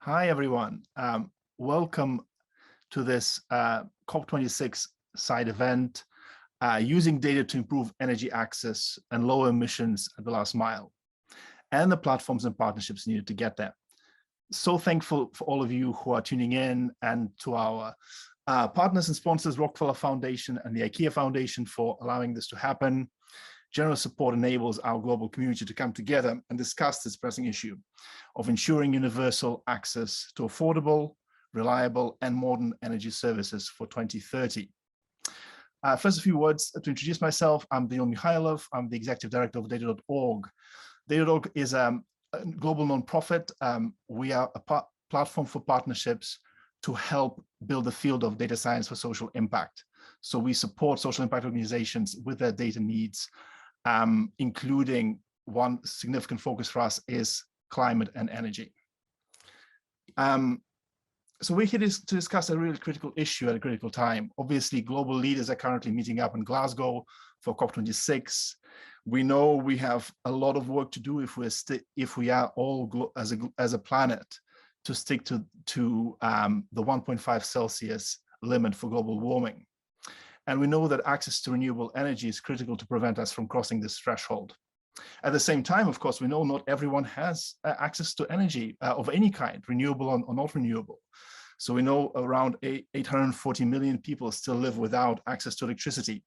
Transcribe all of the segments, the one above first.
Hi, everyone. Welcome to this COP26 side event, using data to improve energy access and lower emissions at the last mile, and the platforms and partnerships needed to get there. So thankful for all of you who are tuning in, and to our partners and sponsors, Rockefeller Foundation and the IKEA Foundation, for allowing this to happen. Generous support enables our global community to come together and discuss this pressing issue of ensuring universal access to affordable, reliable, and modern energy services for 2030. First, a few words to introduce myself. I'm Daniil Mikhailov. I'm the Executive Director of dataorg. Dataorg is a global nonprofit. We are a platform for partnerships to help build the field of data science for social impact. So we support social impact organizations with their data needs, including one significant focus for us is climate and energy. So we're here to discuss a really critical issue at a critical time. Obviously, global leaders are currently meeting up in Glasgow for COP26. We know we have a lot of work to do if we are all as a planet to stick to the 1.5 Celsius limit for global warming. And we know that access to renewable energy is critical to prevent us from crossing this threshold. At the same time, of course, we know not everyone has access to energy of any kind, renewable or not renewable. So we know around 840 million people still live without access to electricity.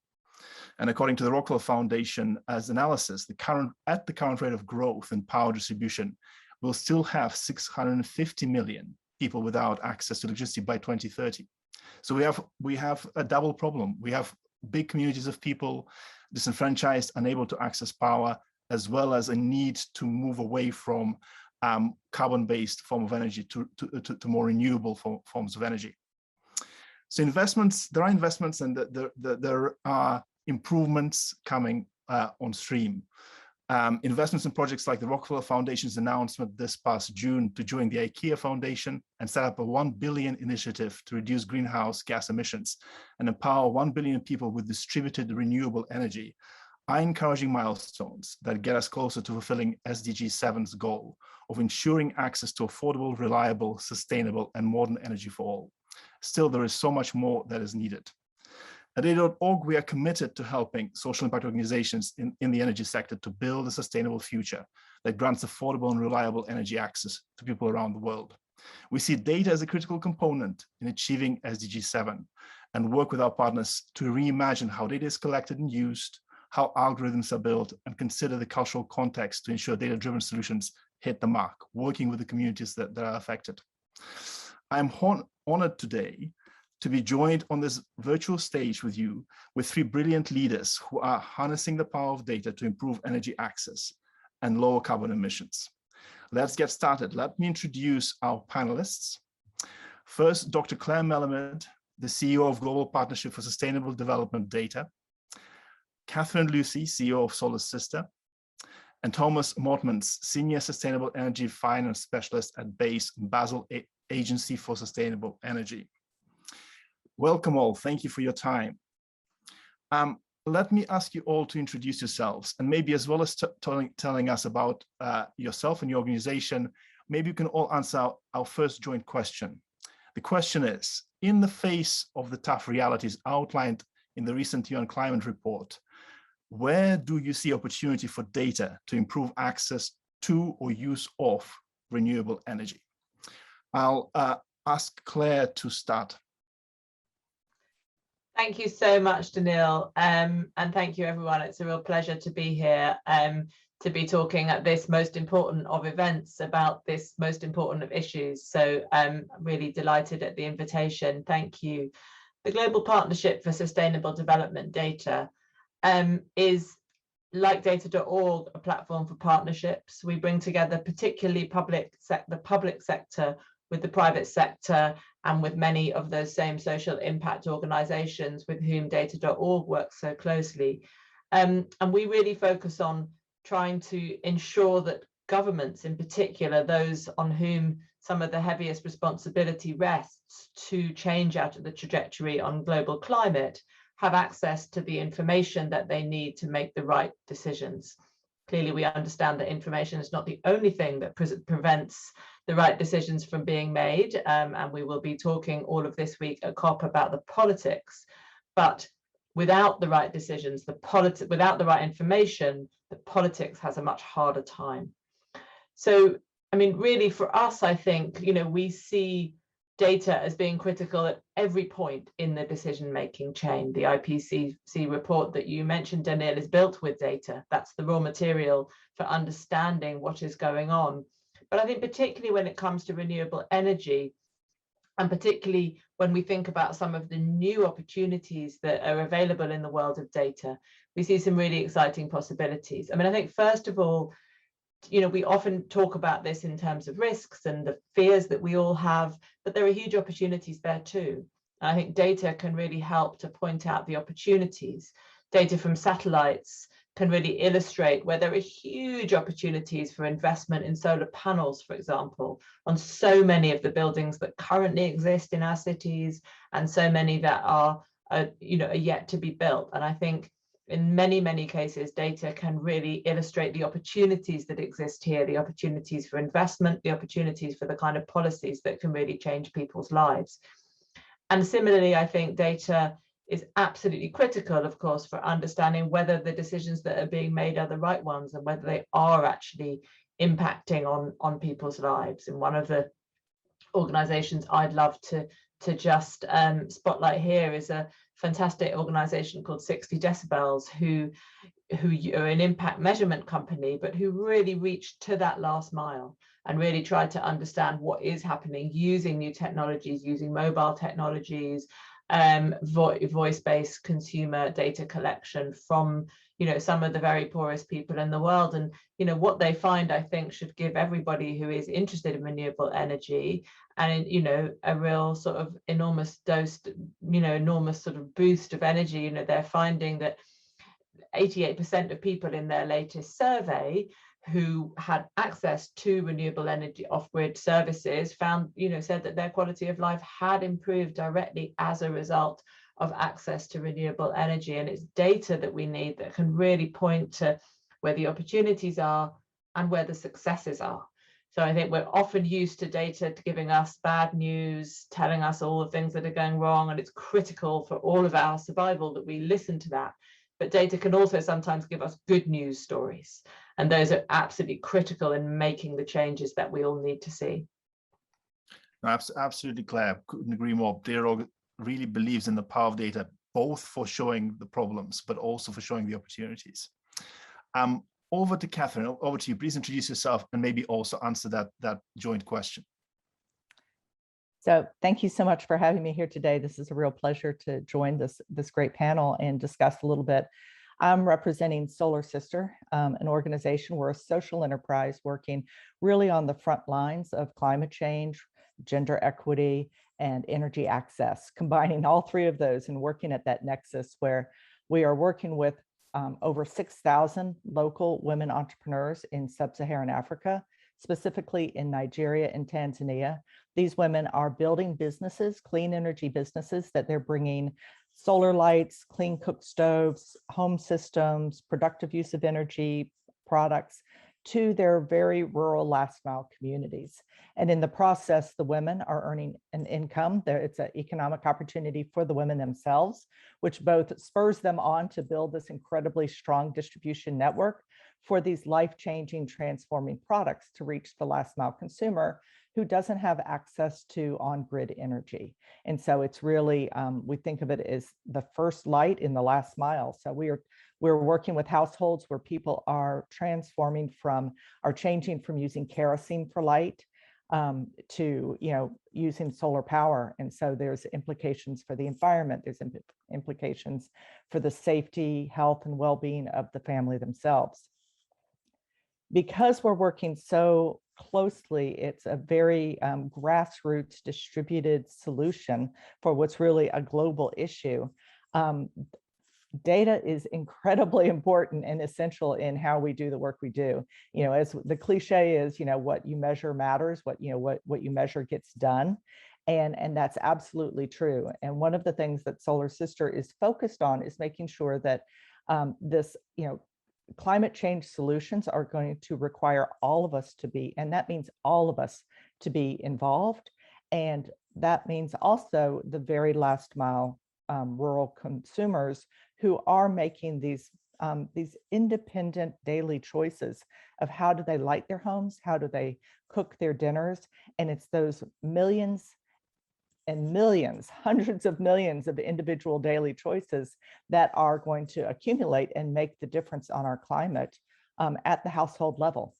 And according to the Rockefeller Foundation, as analysis, at the current rate of growth in power distribution, we'll still have 650 million people without access to electricity by 2030. So we have a double problem. We have big communities of people disenfranchised, unable to access power, as well as a need to move away from carbon-based form of energy to more renewable forms of energy. So there are investments, and there are improvements coming on stream. Investments in projects like the Rockefeller Foundation's announcement this past June to join the IKEA Foundation and set up a 1 billion initiative to reduce greenhouse gas emissions and empower 1 billion people with distributed renewable energy are encouraging milestones that get us closer to fulfilling SDG7's goal of ensuring access to affordable, reliable, sustainable, and modern energy for all. Still, there is so much more that is needed. At dataorg, we are committed to helping social impact organizations in the energy sector to build a sustainable future that grants affordable and reliable energy access to people around the world. We see data as a critical component in achieving SDG7 and work with our partners to reimagine how data is collected and used, how algorithms are built, and consider the cultural context to ensure data-driven solutions hit the mark, working with the communities that are affected. I'm honored today to be joined on this virtual stage with you with three brilliant leaders who are harnessing the power of data to improve energy access and lower carbon emissions. Let's get started. Let me introduce our panelists. First, Dr. Claire Melamed, the CEO of Global Partnership for Sustainable Development Data, Catherine Lucy, CEO of Solar Sister, and Thomas Mortmans, Senior Sustainable Energy Finance Specialist at BASE, Basel Agency for Sustainable Energy. Welcome all, thank you for your time. Let me ask you all to introduce yourselves, and maybe as well as telling us about yourself and your organization, maybe you can all answer our first joint question. The question is, in the face of the tough realities outlined in the recent UN climate report, where do you see opportunity for data to improve access to or use of renewable energy? I'll ask Claire to start. Thank you so much, Daniil, and thank you, everyone. It's a real pleasure to be here, to be talking at this most important of events about this most important of issues. So I'm really delighted at the invitation. Thank you. The Global Partnership for Sustainable Development Data is, like dataorg, a platform for partnerships. We bring together particularly the public sector with the private sector and with many of those same social impact organizations with whom dataorg works so closely. And we really focus on trying to ensure that governments, in particular, those on whom some of the heaviest responsibility rests to change out of the trajectory on global climate, have access to the information that they need to make the right decisions. Clearly, we understand that information is not the only thing that prevents the right decisions from being made. And we will be talking all of this week at COP about the politics. But without the right decisions, without the right information, the politics has a much harder time. So, I mean, really for us, I think, we see data as being critical at every point in the decision-making chain. The IPCC report that you mentioned, Daniel, is built with data. That's the raw material for understanding what is going on. But I think particularly when it comes to renewable energy, and particularly when we think about some of the new opportunities that are available in the world of data, we see some really exciting possibilities. I mean, I think first of all, we often talk about this in terms of risks and the fears that we all have, but there are huge opportunities there too. And I think data can really help to point out the opportunities. Data from satellites can really illustrate where there are huge opportunities for investment in solar panels, for example, on so many of the buildings that currently exist in our cities, and so many that are yet to be built. And I think in many, many cases, data can really illustrate the opportunities that exist here, the opportunities for investment, the opportunities for the kind of policies that can really change people's lives. And similarly, I think data is absolutely critical, of course, for understanding whether the decisions that are being made are the right ones and whether they are actually impacting on people's lives. And one of the organizations I'd love to just spotlight here is a fantastic organization called 60 Decibels, who are an impact measurement company, but who really reached to that last mile and really tried to understand what is happening using new technologies, using mobile technologies, voice-based consumer data collection from some of the very poorest people in the world. And what they find, I think, should give everybody who is interested in renewable energy and a real sort of enormous dose, enormous sort of boost of energy. They're finding that 88% of people in their latest survey who had access to renewable energy off-grid services said that their quality of life had improved directly as a result of access to renewable energy. And it's data that we need that can really point to where the opportunities are and where the successes are. So I think we're often used to data giving us bad news, telling us all the things that are going wrong, and it's critical for all of our survival that we listen to that. But data can also sometimes give us good news stories, and those are absolutely critical in making the changes that we all need to see. No, absolutely, Claire. Couldn't agree more. dataorg really believes in the power of data, both for showing the problems, but also for showing the opportunities. Over to Catherine, over to you. Please introduce yourself and maybe also answer that joint question. So thank you so much for having me here today. This is a real pleasure to join this great panel and discuss a little bit. I'm representing Solar Sister, an organization. We're a social enterprise working really on the front lines of climate change, gender equity, and energy access, combining all three of those and working at that nexus where we are working with over 6,000 local women entrepreneurs in sub-Saharan Africa, specifically in Nigeria and Tanzania. These women are building businesses, clean energy businesses, that they're bringing solar lights, clean cook stoves, home systems, productive use of energy products to their very rural last mile communities. And in the process, the women are earning an income. It's an economic opportunity for the women themselves, which both spurs them on to build this incredibly strong distribution network for these life-changing, transforming products to reach the last mile consumer who doesn't have access to on-grid energy. And so it's really, we think of it as the first light in the last mile. So we're working with households where people are changing from using kerosene for light to using solar power. And so there's implications for the environment, there's implications for the safety, health, and well-being of the family themselves. Because we're working so closely, it's a very grassroots distributed solution for what's really a global issue. Data is incredibly important and essential in how we do the work we do. As the cliche is, what you measure matters, what you measure gets done. And that's absolutely true. And one of the things that Solar Sister is focused on is making sure that this, climate change solutions are going to require all of us to be, and that means all of us to be involved. And that means also the very last mile rural consumers who are making these independent daily choices of how do they light their homes, how do they cook their dinners. And it's those millions and millions, hundreds of millions of individual daily choices that are going to accumulate and make the difference on our climate at the household level.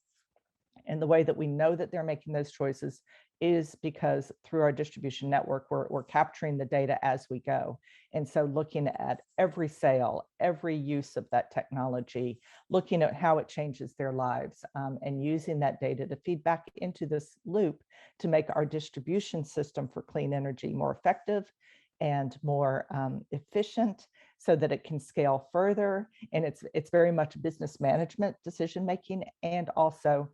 And the way that we know that they're making those choices is because through our distribution network, we're capturing the data as we go. And so looking at every sale, every use of that technology, looking at how it changes their lives, and using that data to feed back into this loop to make our distribution system for clean energy more effective and more efficient so that it can scale further. And it's very much business management decision-making, and also,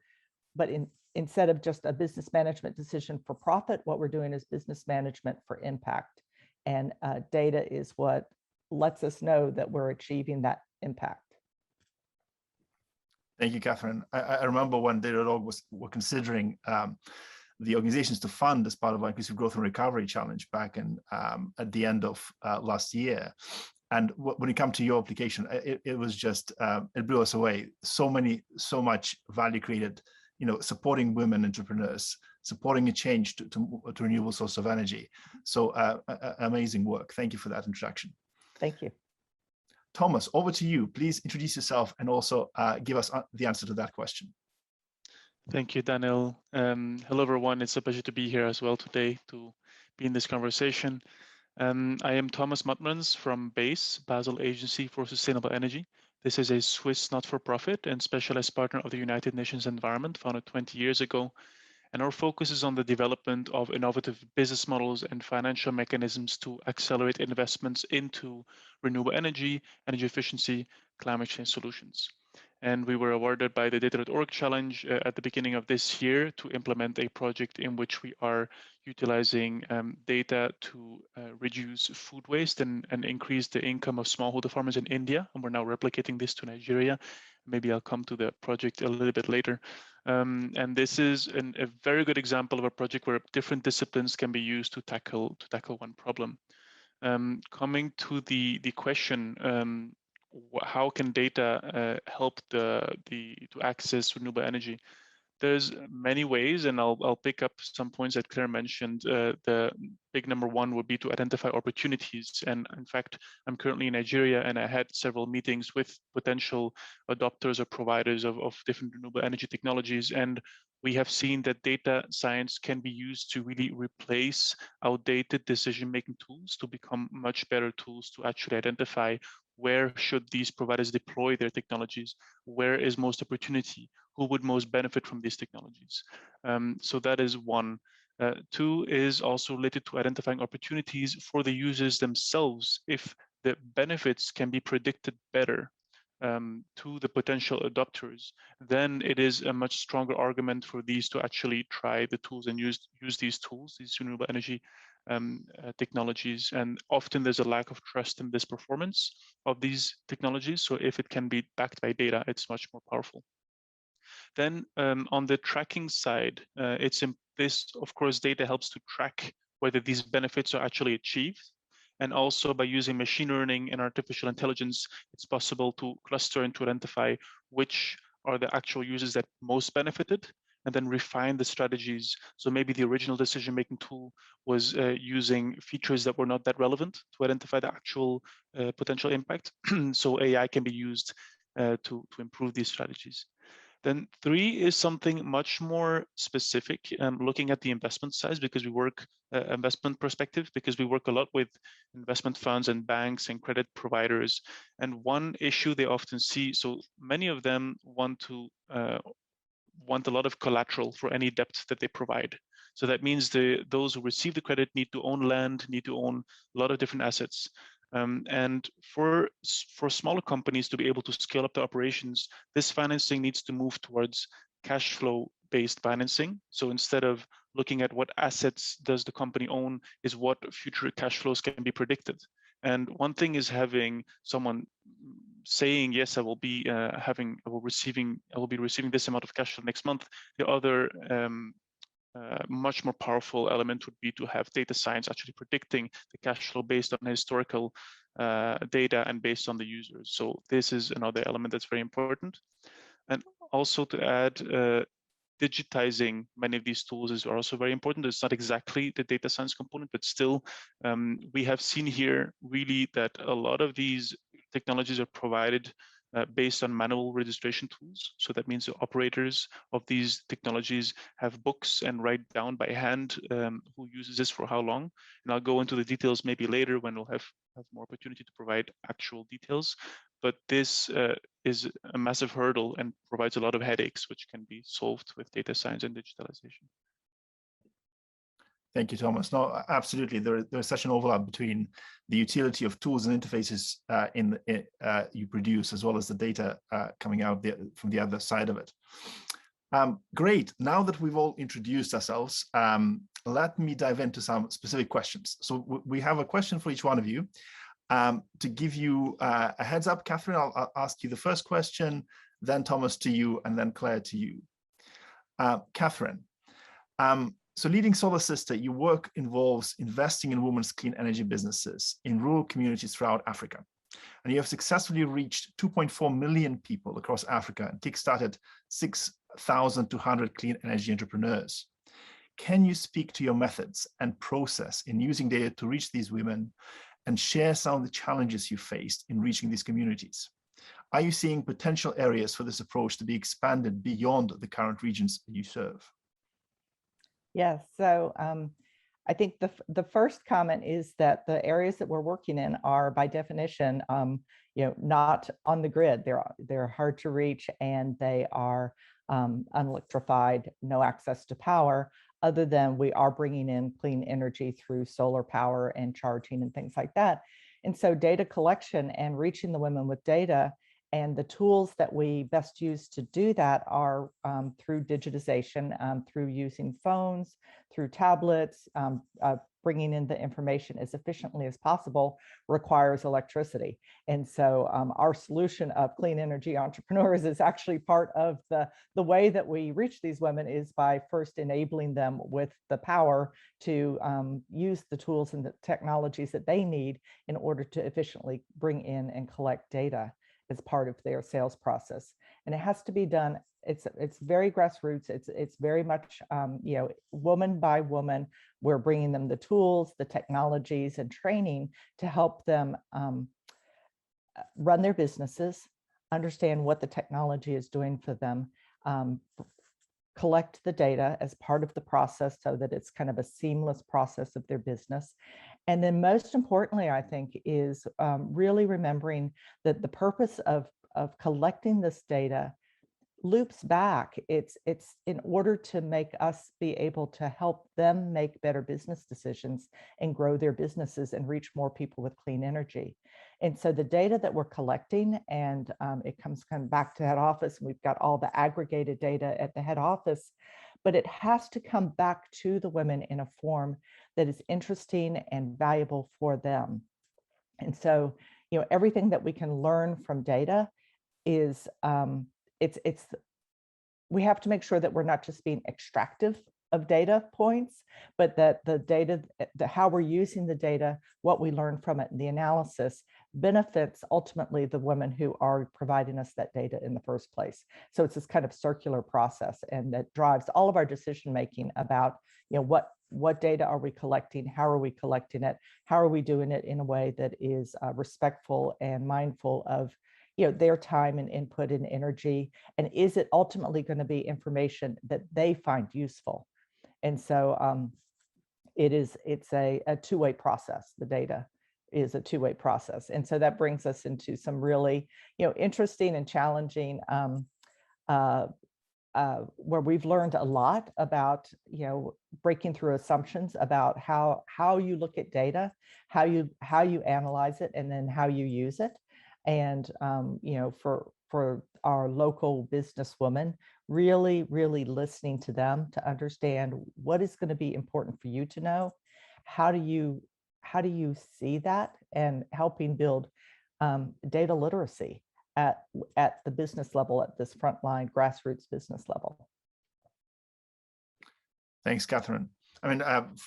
but instead of just a business management decision for profit, what we're doing is business management for impact. And data is what lets us know that we're achieving that impact. Thank you, Catherine. I remember when dataorg were considering the organizations to fund as part of our Inclusive Growth and Recovery Challenge back in at the end of last year. And when it comes to your application, it was just, it blew us away. So much value created, supporting women entrepreneurs, supporting a change to renewable source of energy. So amazing work. Thank you for that introduction. Thank you. Thomas, over to you. Please introduce yourself and also give us the answer to that question. Thank you, Daniel. Hello, everyone. It's a pleasure to be here as well today to be in this conversation. I am Thomas Mutmans from BASE, Basel Agency for Sustainable Energy. This is a Swiss not-for-profit and specialized partner of the United Nations Environment, founded 20 years ago. And our focus is on the development of innovative business models and financial mechanisms to accelerate investments into renewable energy, energy efficiency, climate change solutions. And we were awarded by the dataorg challenge at the beginning of this year to implement a project in which we are utilizing data to reduce food waste and increase the income of smallholder farmers in India. And we're now replicating this to Nigeria. Maybe I'll come to the project a little bit later. And this is a very good example of a project where different disciplines can be used to tackle one problem. Coming to the question, how can data help to access renewable energy? There's many ways, and I'll pick up some points that Claire mentioned. The big number one would be to identify opportunities. And in fact, I'm currently in Nigeria, and I had several meetings with potential adopters or providers of different renewable energy technologies. And we have seen that data science can be used to really replace outdated decision-making tools to become much better tools to actually identify where should these providers deploy their technologies, where is most opportunity, who would most benefit from these technologies. So that is one. Two is also related to identifying opportunities for the users themselves. If the benefits can be predicted better to the potential adopters, then it is a much stronger argument for these to actually try the tools and use these tools, these renewable energy technologies. And often there's a lack of trust in this performance of these technologies. So if it can be backed by data, it's much more powerful. Then on the tracking side, this, of course, data helps to track whether these benefits are actually achieved. And also by using machine learning and artificial intelligence, it's possible to cluster and to identify which are the actual users that most benefited, and then refine the strategies. So maybe the original decision-making tool was using features that were not that relevant to identify the actual potential impact. So AI can be used to improve these strategies. Then three is something much more specific, looking at the investment size, because we work investment perspective, because we work a lot with investment funds and banks and credit providers. And one issue they often see, so many of them want a lot of collateral for any debt that they provide. So that means those who receive the credit need to own land, need to own a lot of different assets. And for smaller companies to be able to scale up the operations, this financing needs to move towards cash flow based financing. So instead of looking at what assets does the company own, is what future cash flows can be predicted. And one thing is having someone saying, yes, I will be receiving this amount of cash flow next month. The other much more powerful element would be to have data science actually predicting the cash flow based on historical data and based on the users. So this is another element that's very important. And also to add, digitizing many of these tools is also very important. It's not exactly the data science component, but still, we have seen here really that a lot of these technologies are provided based on manual registration tools. So that means the operators of these technologies have books and write down by hand who uses this for how long. And I'll go into the details maybe later when we'll have more opportunity to provide actual details. But this is a massive hurdle and provides a lot of headaches, which can be solved with data science and digitalization. Thank you, Thomas. No, absolutely. There is such an overlap between the utility of tools and interfaces you produce, as well as the data coming out from the other side of it. Great. Now that we've all introduced ourselves, let me dive into some specific questions. So we have a question for each one of you. To give you a heads up, Catherine, I'll ask you the first question, then Thomas to you, and then Claire to you. Catherine, so leading Solar Sister, your work involves investing in women's clean energy businesses in rural communities throughout Africa. And you have successfully reached 2.4 million people across Africa and kickstarted 6,200 clean energy entrepreneurs. Can you speak to your methods and process in using data to reach these women and share some of the challenges you faced in reaching these communities? Are you seeing potential areas for this approach to be expanded beyond the current regions you serve? Yes, so I think the first comment is that the areas that we're working in are by definition, not on the grid. They're hard to reach and they are unelectrified, no access to power, other than we are bringing in clean energy through solar power and charging and things like that. And so data collection and reaching the women with data and the tools that we best use to do that are through digitization, through using phones, through tablets, bringing in the information as efficiently as possible requires electricity. And so our solution of clean energy entrepreneurs is actually part of the way that we reach these women is by first enabling them with the power to use the tools and the technologies that they need in order to efficiently bring in and collect data as part of their sales process. And it has to be done, it's very grassroots, it's very much, woman by woman, we're bringing them the tools, the technologies and training to help them run their businesses, understand what the technology is doing for them, collect the data as part of the process so that it's kind of a seamless process of their business. And then most importantly, I think, is really remembering that the purpose of collecting this data loops back. It's in order to make us be able to help them make better business decisions and grow their businesses and reach more people with clean energy. And so the data that we're collecting, and it comes kind of back to head office, and we've got all the aggregated data at the head office, but it has to come back to the women in a form that is interesting and valuable for them. And so, everything that we can learn from data is, we have to make sure that we're not just being extractive of data points, but that the data, how we're using the data, what we learn from it, and the analysis benefits ultimately the women who are providing us that data in the first place. So it's this kind of circular process, and that drives all of our decision making about, what data are we collecting, how are we collecting it, how are we doing it in a way that is respectful and mindful of their time and input and energy, and is it ultimately going to be information that they find useful? And so it's a two-way process. The data is a two-way process. And so that brings us into some really, interesting and challenging where we've learned a lot about, breaking through assumptions about how you look at data, how you analyze it, and then how you use it. And, for our local businesswomen, really listening to them to understand what is going to be important for you to know. How do you see that, and helping build data literacy. at the business level, at this frontline grassroots business level. Thanks, Catherine. I mean,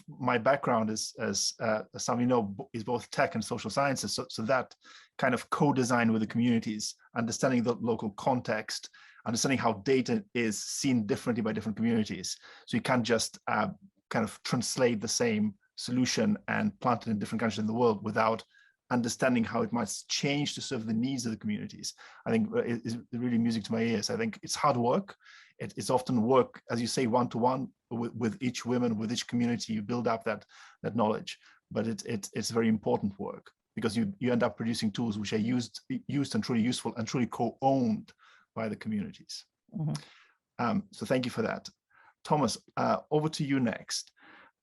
my background is, as some of you know, is both tech and social sciences. So that kind of co-design with the communities, understanding the local context, understanding how data is seen differently by different communities. So you can't just kind of translate the same solution and plant it in different countries in the world without understanding how it might change to serve the needs of the communities. I think is really music to my ears. I think it's hard work. It's often work, as you say, one-to-one with each woman, with each community. You build up that knowledge, but it's very important work, because you end up producing tools which are used and truly useful and truly co-owned by the communities. Mm-hmm. So thank you for that. Thomas, over to you next.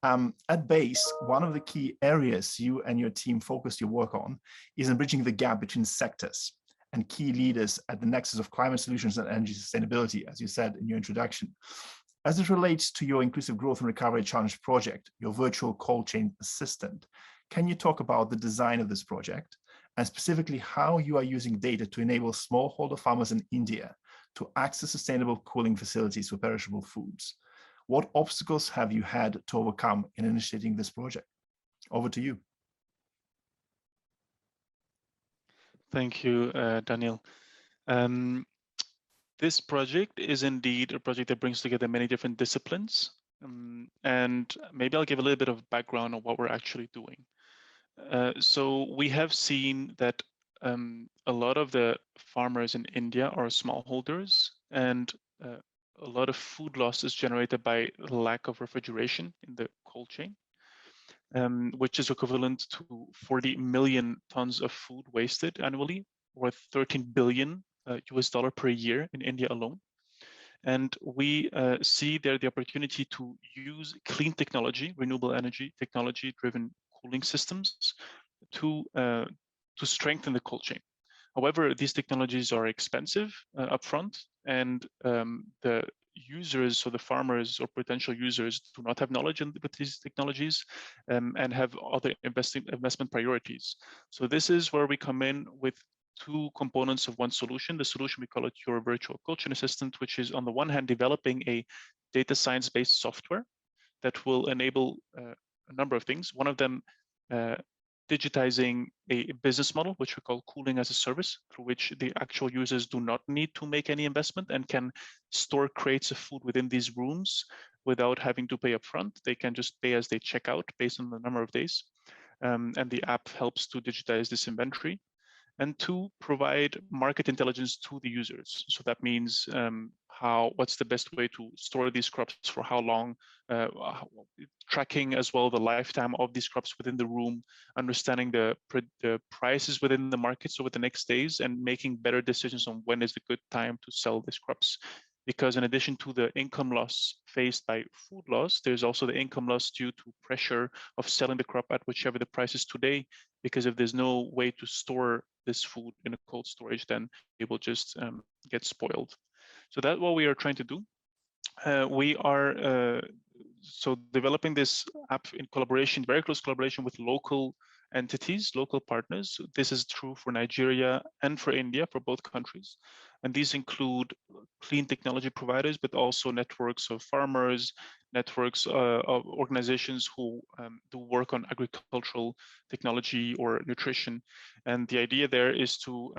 At BASE, one of the key areas you and your team focused your work on is in bridging the gap between sectors and key leaders at the nexus of climate solutions and energy sustainability, as you said in your introduction. As it relates to your Inclusive Growth and Recovery Challenge project, your virtual cold chain assistant, can you talk about the design of this project, and specifically how you are using data to enable smallholder farmers in India to access sustainable cooling facilities for perishable foods? What obstacles have you had to overcome in initiating this project? Over to you. Thank you, Daniel. This project is indeed a project that brings together many different disciplines. And maybe I'll give a little bit of background on what we're actually doing. So we have seen that a lot of the farmers in India are smallholders, and a lot of food loss is generated by lack of refrigeration in the cold chain, which is equivalent to 40 million tons of food wasted annually, worth $13 billion US per year in India alone. And we see there the opportunity to use clean technology, renewable energy technology-driven cooling systems to strengthen the cold chain. However, these technologies are expensive upfront, and the users, so the farmers or potential users, do not have knowledge with these technologies and have other investment priorities. So this is where we come in with two components of one solution. The solution, we call it your virtual cold chain assistant, which is on the one hand developing a data science-based software that will enable a number of things. One of them, digitizing a business model, which we call cooling as a service, through which the actual users do not need to make any investment and can store crates of food within these rooms without having to pay upfront. They can just pay as they check out based on the number of days. And the app helps to digitize this inventory. And two, provide market intelligence to the users. So that means what's the best way to store these crops for how long, tracking as well the lifetime of these crops within the room, understanding the prices within the markets over the next days, and making better decisions on when is the good time to sell these crops. Because in addition to the income loss faced by food loss, there's also the income loss due to pressure of selling the crop at whichever the price is today, because if there's no way to store this food in a cold storage, then it will just get spoiled. So that's what we are trying to do. We are so developing this app in collaboration, very close collaboration with local entities, local partners. This is true for Nigeria and for India, for both countries. And these include clean technology providers, but also networks of farmers, networks of organizations who do work on agricultural technology or nutrition. And the idea there is to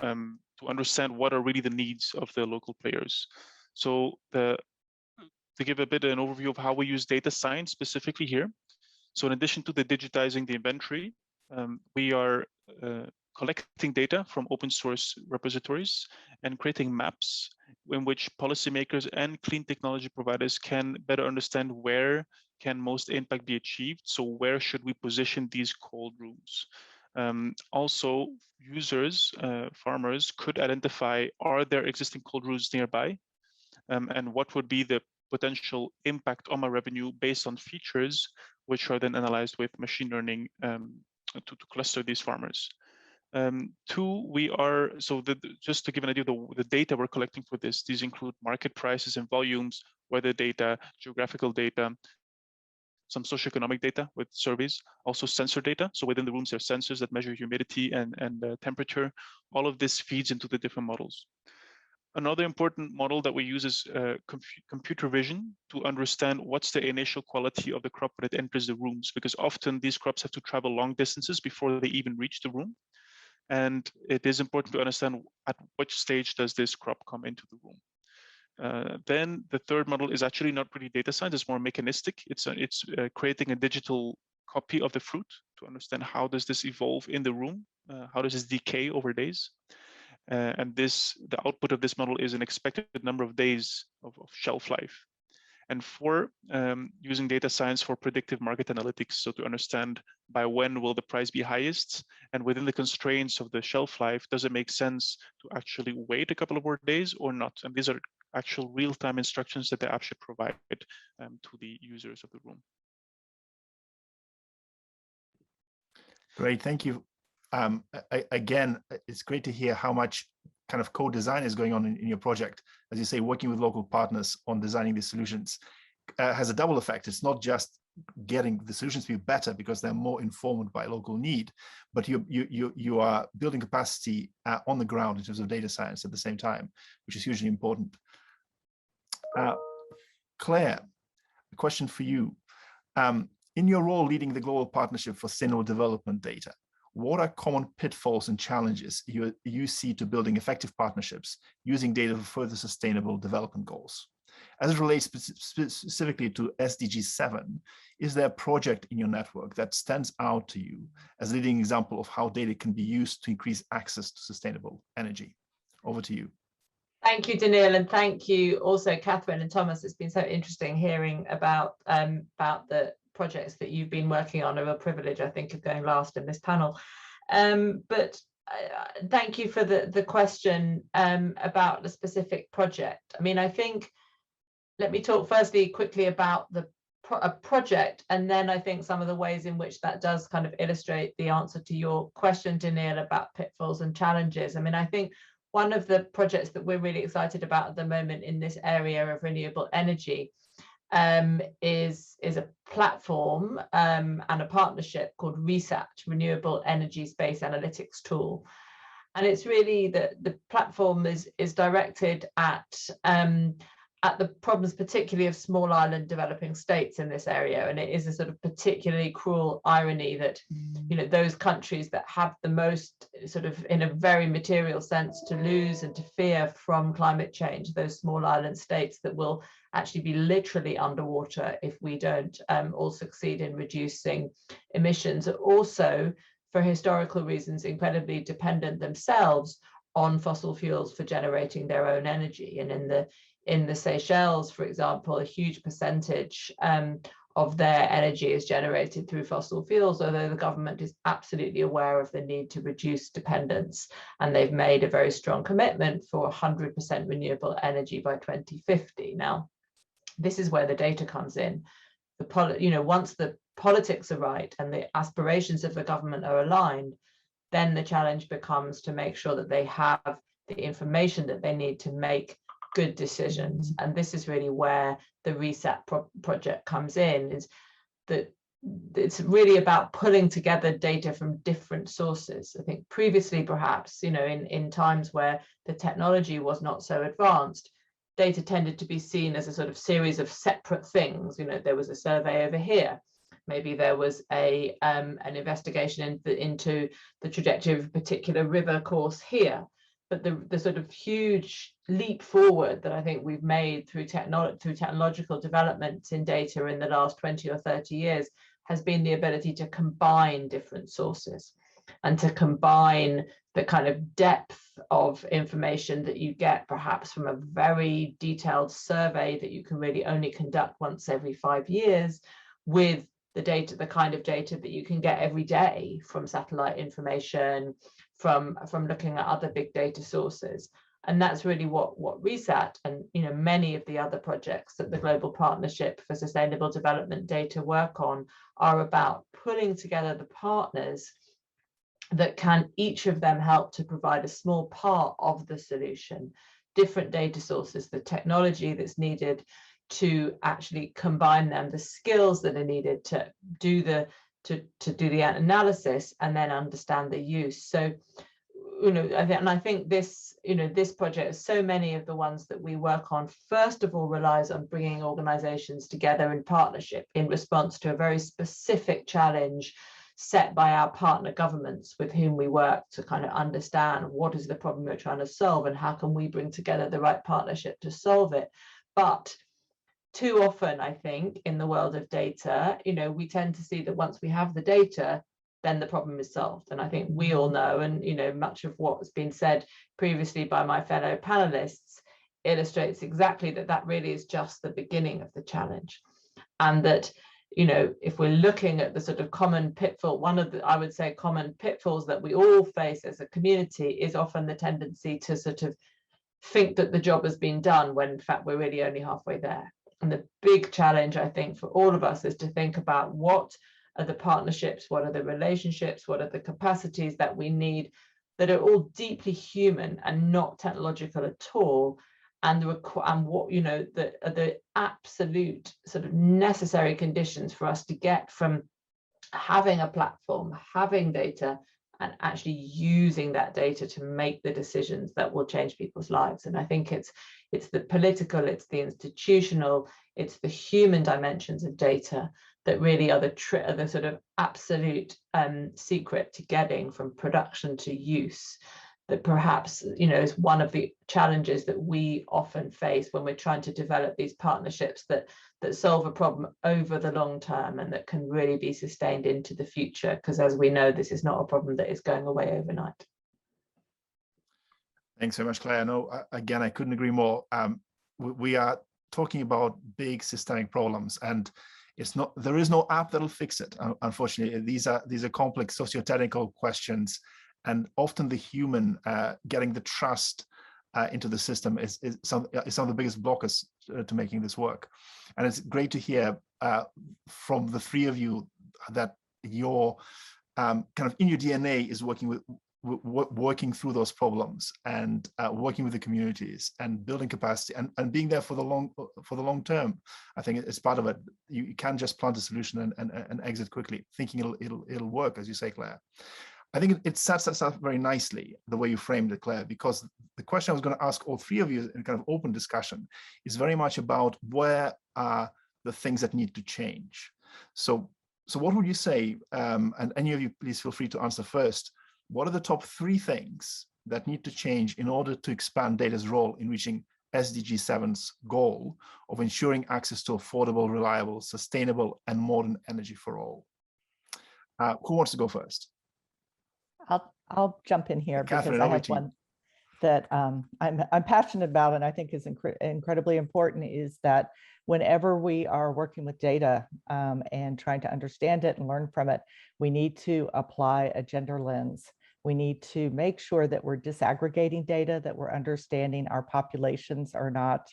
understand what are really the needs of the local players. So to give a bit of an overview of how we use data science specifically here. So in addition to the digitizing the inventory, we are collecting data from open source repositories and creating maps in which policymakers and clean technology providers can better understand where can most impact be achieved. So where should we position these cold rooms? Also, users, farmers could identify, are there existing cold rooms nearby? And what would be the potential impact on my revenue based on features, which are then analyzed with machine learning to cluster these farmers. Two, we are, just to give an idea of the data we're collecting for this, these include market prices and volumes, weather data, geographical data. some socioeconomic data with surveys, also sensor data. So within the rooms, there are sensors that measure humidity and temperature. All of this feeds into the different models. Another important model that we use is computer vision to understand what's the initial quality of the crop when it enters the rooms, because often these crops have to travel long distances before they even reach the room. And it is important to understand at which stage does this crop come into the room. Then the third model is actually not really data science, it's more mechanistic. It's creating a digital copy of the fruit to understand how does this evolve in the room, how does this decay over days. And the output of this model is an expected number of days of shelf life. And four, using data science for predictive market analytics, so to understand by when will the price be highest, and within the constraints of the shelf life, does it make sense to actually wait a couple of more days or not? And these are actual real-time instructions that the app should provide to the users of the room. Great, thank you. Again, it's great to hear how much kind of co-design is going on in your project. As you say, working with local partners on designing these solutions has a double effect. It's not just getting the solutions to be better because they're more informed by local need, but you are building capacity on the ground in terms of data science at the same time, which is hugely important. Claire, a question for you. In your role leading the Global Partnership for Sustainable Development Data, what are common pitfalls and challenges you see to building effective partnerships using data for further sustainable development goals? As it relates specifically to SDG7, is there a project in your network that stands out to you as a leading example of how data can be used to increase access to sustainable energy? Over to you. Thank you, Daniil, and thank you also, Catherine and Thomas. It's been so interesting hearing about the projects that you've been working on. A real privilege, I think, of going last in this panel. But thank you for the question about the specific project. I mean, I think, let me talk firstly quickly about a project, and then I think some of the ways in which that does kind of illustrate the answer to your question, Daniil, about pitfalls and challenges. I mean, I think one of the projects that we're really excited about at the moment in this area of renewable energy is a platform and a partnership called RESAT, Renewable Energy Space Analytics Tool. And it's really the platform is directed at the problems, particularly of small island developing states in this area. And it is a sort of particularly cruel irony that, you know, those countries that have the most sort of, in a very material sense, to lose and to fear from climate change, those small island states that will actually be literally underwater if we don't all succeed in reducing emissions, are also, for historical reasons, incredibly dependent themselves on fossil fuels for generating their own energy. And in the Seychelles, for example, a huge percentage of their energy is generated through fossil fuels, although the government is absolutely aware of the need to reduce dependence. And they've made a very strong commitment for 100% renewable energy by 2050. Now, this is where the data comes in. Once the politics are right and the aspirations of the government are aligned, then the challenge becomes to make sure that they have the information that they need to make good decisions. And this is really where the RESAT project comes in, is that it's really about pulling together data from different sources. I think previously, perhaps, you know, in times where the technology was not so advanced, data tended to be seen as a sort of series of separate things. You know, there was a survey over here. Maybe there was an investigation into the trajectory of a particular river course here. But the sort of huge leap forward that I think we've made through technological developments in data in the last 20 or 30 years has been the ability to combine different sources and to combine the kind of depth of information that you get perhaps from a very detailed survey that you can really only conduct once every 5 years with the data, the kind of data that you can get every day from satellite information, from looking at other big data sources. And that's really what RESAT and, you know, many of the other projects that the Global Partnership for Sustainable Development Data work on are about, pulling together the partners that can each of them help to provide a small part of the solution, different data sources, the technology that's needed, to actually combine them, the skills that are needed to do the analysis and then understand the use. So, I think this, this project, so many of the ones that we work on, first of all, relies on bringing organizations together in partnership in response to a very specific challenge set by our partner governments with whom we work, to kind of understand what is the problem we're trying to solve and how can we bring together the right partnership to solve it. But too often, I think, in the world of data, we tend to see that once we have the data, then the problem is solved. And I think we all know, and much of what's been said previously by my fellow panelists illustrates exactly that really is just the beginning of the challenge. And that, if we're looking at the sort of common pitfall, one of the, I would say, common pitfalls that we all face as a community is often the tendency to sort of think that the job has been done when in fact we're really only halfway there. And the big challenge, I think, for all of us is to think about what are the partnerships, what are the relationships, what are the capacities that we need that are all deeply human and not technological at all, and what the absolute sort of necessary conditions for us to get from having a platform, having data, and actually using that data to make the decisions that will change people's lives. And I think it's the political, it's the institutional, it's the human dimensions of data that really are the sort of absolute secret to getting from production to use. That perhaps, is one of the challenges that we often face when we're trying to develop these partnerships that solve a problem over the long term and that can really be sustained into the future. Because as we know, this is not a problem that is going away overnight. Thanks so much, Claire. No, again, I couldn't agree more. We are talking about big systemic problems, and there is no app that'll fix it. Unfortunately, these are complex socio-technical questions. And often the human getting the trust into the system is some of the biggest blockers to making this work. And it's great to hear from the three of you that your kind of in your DNA is working through those problems and working with the communities and building capacity and being there for the long term. I think it's part of it. You can't just plant a solution and exit quickly, thinking it'll work, as you say, Claire. I think it sets us up very nicely, the way you framed it, Claire, because the question I was going to ask all three of you in kind of open discussion is very much about where are the things that need to change. So what would you say, and any of you, please feel free to answer first, what are the top 3 things that need to change in order to expand data's role in reaching SDG7's goal of ensuring access to affordable, reliable, sustainable, and modern energy for all? Who wants to go first? I'll jump in here Catherine, because I have one that I'm passionate about and I think is incredibly important, is that whenever we are working with data and trying to understand it and learn from it, we need to apply a gender lens. We need to make sure that we're disaggregating data, that we're understanding our populations are not,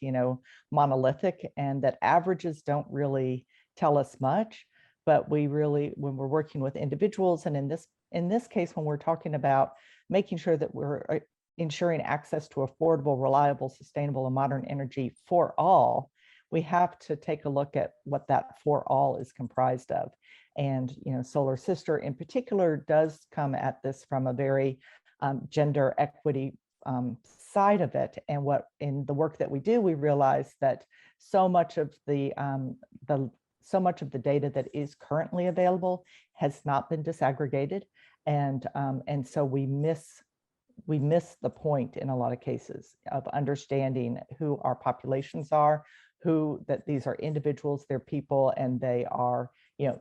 monolithic, and that averages don't really tell us much. But we really, when we're working with individuals, and in this case, when we're talking about making sure that we're ensuring access to affordable, reliable, sustainable, and modern energy for all, we have to take a look at what that for all is comprised of. And Solar Sister in particular does come at this from a very gender equity side of it. And what in the work that we do, we realize that so much of the data that is currently available has not been disaggregated, and so we miss the point in a lot of cases of understanding who our populations are, that these are individuals, they're people, and they are,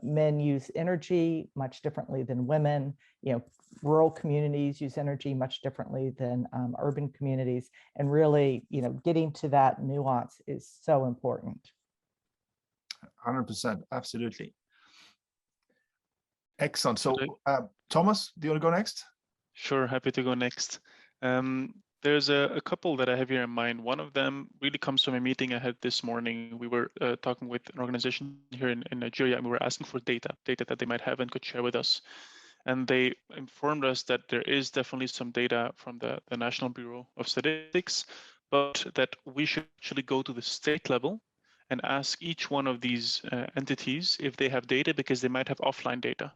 men use energy much differently than women. Rural communities use energy much differently than urban communities, and really, getting to that nuance is so important. 100%, absolutely. Excellent. So, Thomas, do you want to go next? Sure, happy to go next. There's a couple that I have here in mind. One of them really comes from a meeting I had this morning. We were talking with an organization here in Nigeria, and we were asking for data that they might have and could share with us. And they informed us that there is definitely some data from the National Bureau of Statistics, but that we should actually go to the state level and ask each one of these entities if they have data, because they might have offline data.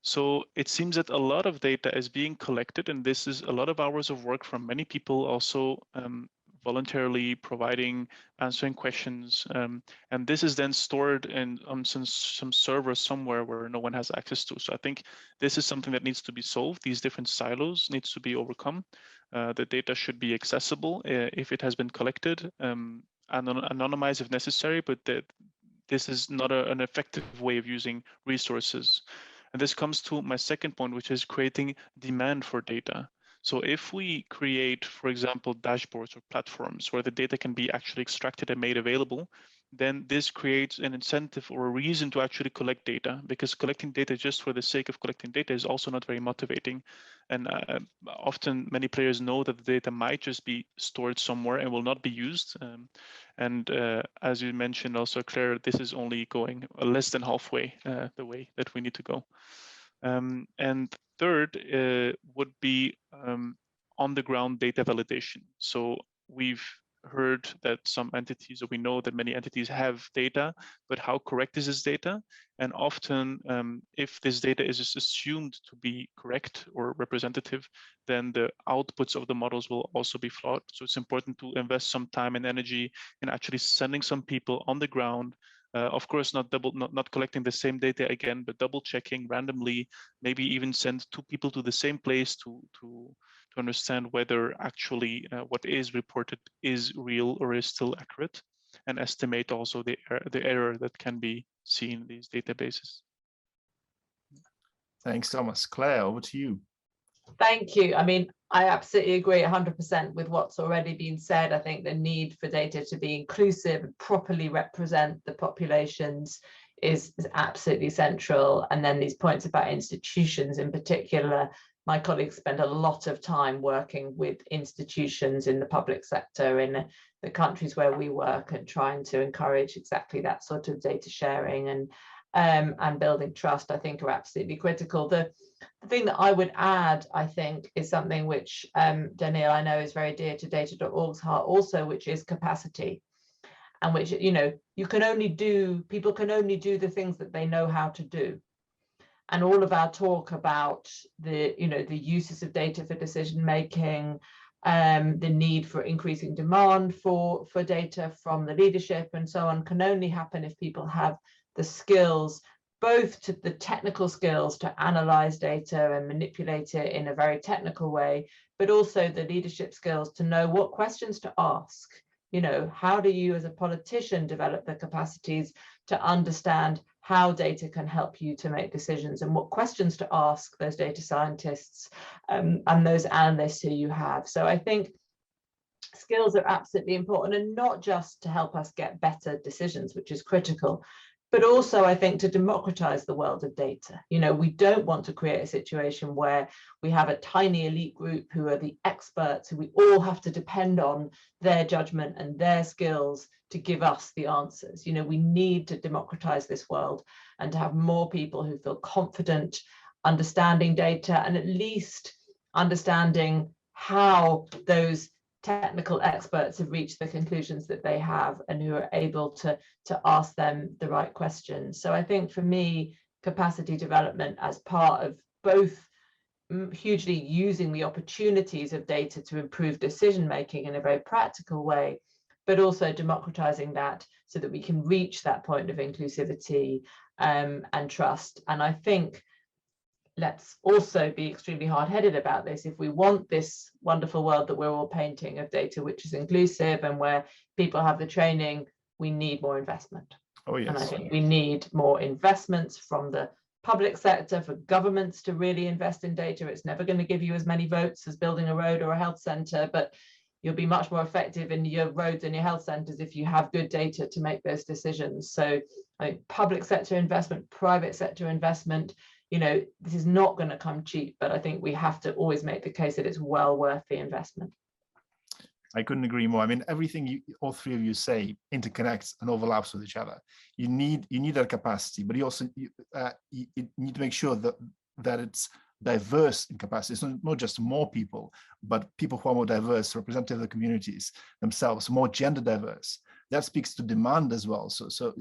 So it seems that a lot of data is being collected, and this is a lot of hours of work from many people also voluntarily providing, answering questions. And this is then stored in some server somewhere where no one has access to. So I think this is something that needs to be solved. These different silos needs to be overcome. The data should be accessible if it has been collected, anonymized if necessary, but this is not an effective way of using resources. And this comes to my second point, which is creating demand for data. So if we create, for example, dashboards or platforms where the data can be actually extracted and made available, then this creates an incentive or a reason to actually collect data, because collecting data just for the sake of collecting data is also not very motivating. And often many players know that the data might just be stored somewhere and will not be used. As you mentioned also, Claire, this is only going less than halfway the way that we need to go. And third would be on the ground data validation. So we've heard that some entities, or we know that many entities have data, but how correct is this data? And often if this data is just assumed to be correct or representative, then the outputs of the models will also be flawed. So it's important to invest some time and energy in actually sending some people on the ground. Of course, not collecting the same data again, but double checking randomly, maybe even send 2 people to the same place to understand whether actually what is reported is real or is still accurate, and estimate also the error that can be seen in these databases. Thanks, Thomas. Claire, over to you. Thank you. I mean, I absolutely agree 100% with what's already been said. I think the need for data to be inclusive and properly represent the populations is absolutely central. And then these points about institutions in particular, my colleagues spend a lot of time working with institutions in the public sector in the countries where we work and trying to encourage exactly that sort of data sharing and building trust, I think, are absolutely critical. The thing that I would add, I think, is something which Daniel, I know, is very dear to data.org's heart also, which is capacity. And which, you know, people can only do the things that they know how to do. And all of our talk about the uses of data for decision making, the need for increasing demand for data from the leadership and so on, can only happen if people have the skills, both to the technical skills to analyze data and manipulate it in a very technical way, but also the leadership skills to know what questions to ask. You know, how do you as a politician develop the capacities to understand how data can help you to make decisions, and what questions to ask those data scientists and those analysts who you have. So I think skills are absolutely important, and not just to help us get better decisions, which is critical, but also I think to democratize the world of data. You know, we don't want to create a situation where we have a tiny elite group who are the experts, who we all have to depend on their judgment and their skills to give us the answers. You know, we need to democratize this world and to have more people who feel confident understanding data, and at least understanding how those technical experts have reached the conclusions that they have, and who are able to ask them the right questions. So I think for me, capacity development as part of both hugely using the opportunities of data to improve decision making in a very practical way, but also democratizing that so that we can reach that point of inclusivity and trust. And I think let's also be extremely hard-headed about this. If we want this wonderful world that we're all painting of data which is inclusive and where people have the training, we need more investment. Oh, yes. And I think we need more investments from the public sector, for governments to really invest in data. It's never going to give you as many votes as building a road or a health centre, but you'll be much more effective in your roads and your health centres if you have good data to make those decisions. So I think public sector investment, private sector investment, you know, this is not going to come cheap, but I think we have to always make the case that it's well worth the investment. I couldn't agree more. I mean, everything all three of you say interconnects and overlaps with each other. You need that capacity, but you also you need to make sure that it's diverse in capacity. It's not just more people, but people who are more diverse, representative of the communities themselves, more gender diverse. that speaks to demand as well. So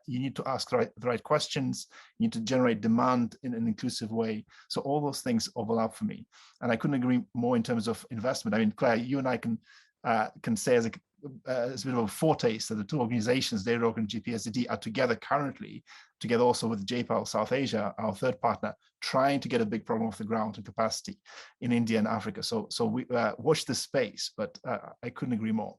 you need to ask the right questions. You need to generate demand in an inclusive way. So all those things overlap for me. And I couldn't agree more in terms of investment. I mean, Claire, you and I can say as a bit of a foretaste that the two organizations, dataorg and GPSDD, are together currently, together also with JPAL South Asia, our third partner, trying to get a big program off the ground and capacity in India and Africa. So we watch this space, but I couldn't agree more.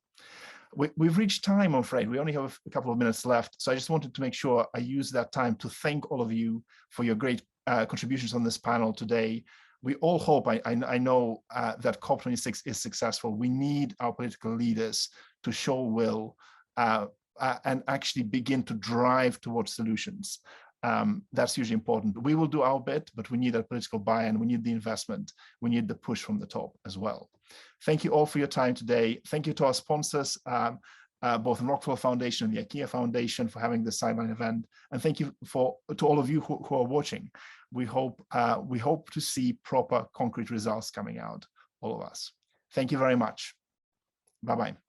We've reached time, I'm afraid. We only have a couple of minutes left. So I just wanted to make sure I use that time to thank all of you for your great contributions on this panel today. We all hope, I know that COP26 is successful. We need our political leaders to show will and actually begin to drive towards solutions. That's hugely important. We will do our bit, but we need that political buy-in. We need the investment. We need the push from the top as well. Thank you all for your time today. Thank you to our sponsors, both the Rockefeller Foundation and the IKEA Foundation, for having this sideline event. And thank you to all of you who are watching. We hope to see proper concrete results coming out, all of us. Thank you very much. Bye-bye.